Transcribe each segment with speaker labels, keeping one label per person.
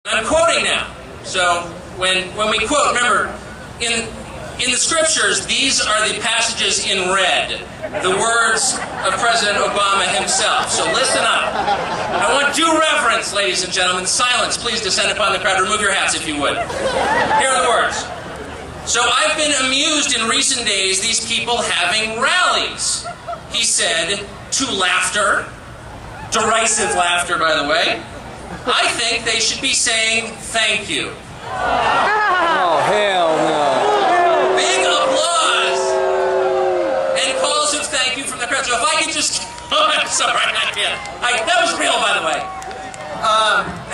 Speaker 1: I'm quoting now. So when we quote, remember, in the scriptures, these are the passages in red, the words of President Obama himself. So listen up. I want due reverence, ladies and gentlemen. Silence, please descend upon the crowd. Remove your hats if you would. Here are the words. So I've been amused in recent days, these people having rallies. He said, to laughter, derisive laughter, by the way. I think they should be saying thank you.
Speaker 2: Oh, hell no.
Speaker 1: Big applause and calls of thank you from the crowd. So if I could just... Oh, I'm sorry, I can't. That was real, by the way.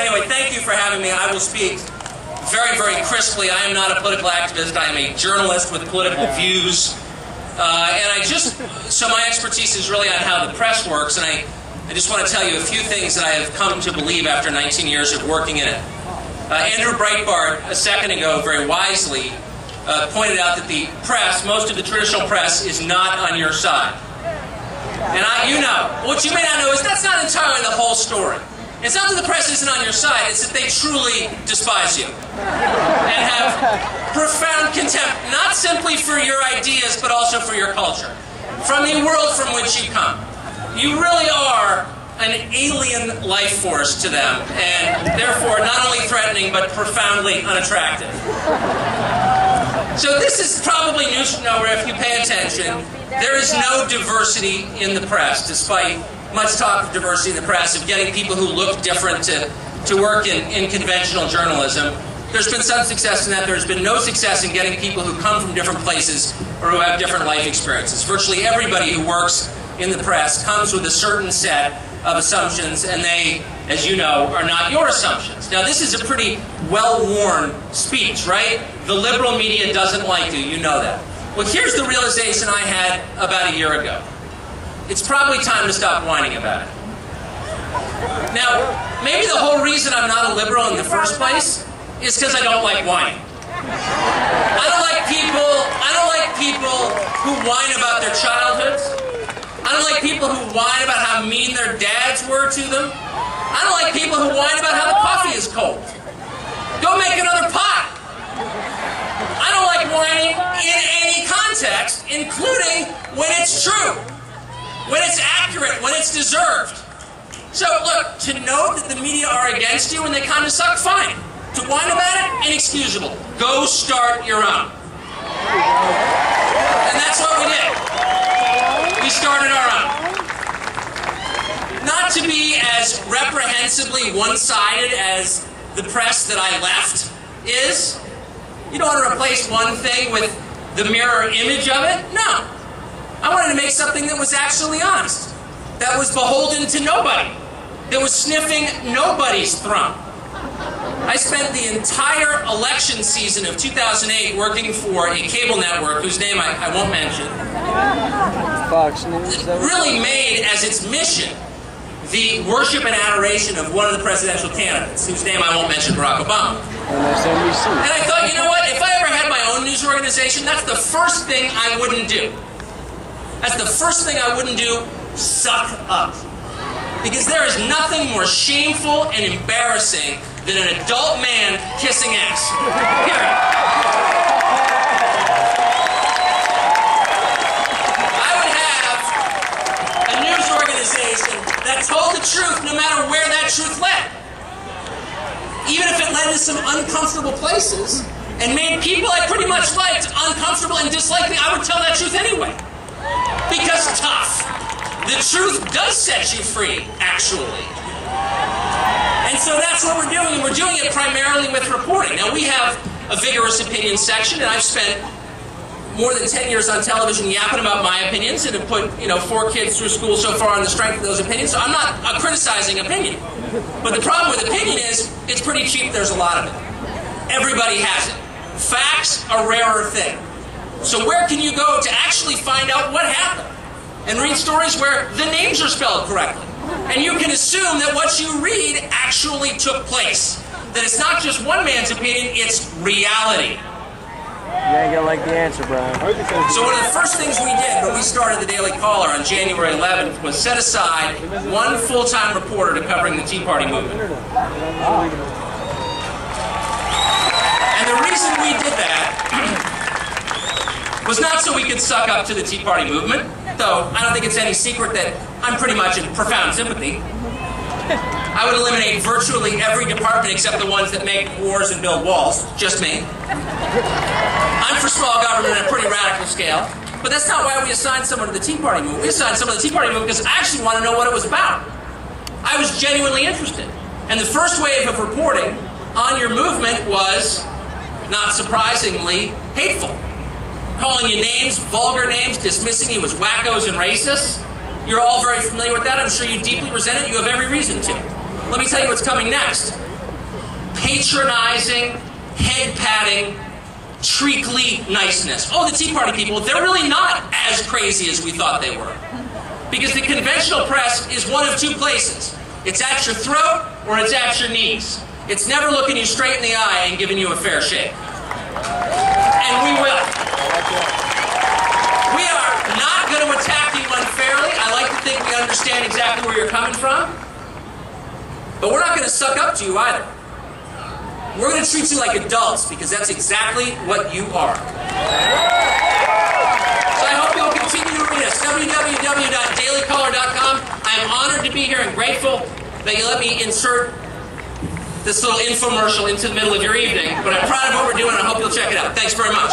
Speaker 1: Anyway, thank you for having me. I will speak very, very crisply. I am not a political activist. I am a journalist with political views. So my expertise is really on how the press works, and I just want to tell you a few things that I have come to believe after 19 years of working in it. Andrew Breitbart, a second ago, very wisely, pointed out that the press, most of the traditional press, is not on your side. And you know, what you may not know is that's not entirely the whole story. It's not that the press isn't on your side, it's that they truly despise you. And have profound contempt, not simply for your ideas, but also for your culture. From the world from which you come. You really are an alien life force to them, and therefore not only threatening, but profoundly unattractive. So this is probably news to know where if you pay attention, there is no diversity in the press, despite much talk of diversity in the press, of getting people who look different to work in conventional journalism. There's been some success in that. There's been no success in getting people who come from different places or who have different life experiences. Virtually everybody who works in the press comes with a certain set of assumptions, and they, as you know, are not your assumptions. Now, this is a pretty well-worn speech, right? The liberal media doesn't like you. You know that. Well, here's the realization I had about a year ago. It's probably time to stop whining about it. Now, maybe the whole reason I'm not a liberal in the first place is because I don't like whining. I don't like people who whine about their childhoods. I don't like people who whine about how mean their dads were to them. I don't like people who whine about how the coffee is cold. Go make another pot. I don't like whining in any context, including when it's true, when it's accurate, when it's deserved. So look, to know that the media are against you and they kind of suck, fine. To whine about it, inexcusable. Go start your own. And that's what we did. We started our own. Not to be as reprehensibly one-sided as the press that I left is. You don't want to replace one thing with the mirror image of it. No. I wanted to make something that was actually honest. That was beholden to nobody. That was sniffing nobody's throne. I spent the entire election season of 2008 working for a cable network whose name I won't mention.
Speaker 2: Fox News.
Speaker 1: Really made as its mission the worship and adoration of one of the presidential candidates, whose name I won't mention, Barack Obama. And I thought, you know what, if I ever had my own news organization, that's the first thing I wouldn't do. That's the first thing I wouldn't do, suck up. Because there is nothing more shameful and embarrassing than an adult man kissing ass. Period. I would have a news organization that told the truth no matter where that truth led. Even if it led to some uncomfortable places and made people I pretty much liked uncomfortable and disliked me, I would tell that truth anyway. Because tough. The truth does set you free, actually. And so that's what we're doing, and we're doing it primarily with reporting. Now, we have a vigorous opinion section, and I've spent more than 10 years on television yapping about my opinions and have put, 4 kids through school so far on the strength of those opinions. So I'm not criticizing opinion. But the problem with opinion is it's pretty cheap. There's a lot of it. Everybody has it. Facts are a rarer thing. So where can you go to actually find out what happened? And read stories where the names are spelled correctly. And you can assume that what you read actually took place. That it's not just one man's opinion, it's reality.
Speaker 2: You ain't gonna like the answer, Brian.
Speaker 1: So one of the first things we did when we started the Daily Caller on January 11th was set aside one full-time reporter to covering the Tea Party movement. And the reason we did that was not so we could suck up to the Tea Party movement, though I don't think it's any secret that I'm pretty much in profound sympathy. I would eliminate virtually every department except the ones that make wars and build walls. Just me. I'm for small government on a pretty radical scale. But that's not why we assigned someone to the Tea Party movement. We assigned someone to the Tea Party movement because I actually want to know what it was about. I was genuinely interested. And the first wave of reporting on your movement was, not surprisingly, hateful. Calling you names, vulgar names, dismissing you as wackos and racists. You're all very familiar with that. I'm sure you deeply resent it. You have every reason to. Let me tell you what's coming next. Patronizing, head-patting, treacly niceness. Oh, the Tea Party people, they're really not as crazy as we thought they were. Because the conventional press is one of two places. It's at your throat or it's at your knees. It's never looking you straight in the eye and giving you a fair shake. And we will. We are not going to attack you unfairly. I like to think we understand exactly where you're coming from. But we're not going to suck up to you either. We're going to treat you like adults because that's exactly what you are. So I hope you'll continue to read us. www.dailycaller.com. I am honored to be here and grateful that you let me insert this little infomercial into the middle of your evening. But I'm proud of what we're doing and I hope you'll check it out. Thanks very much.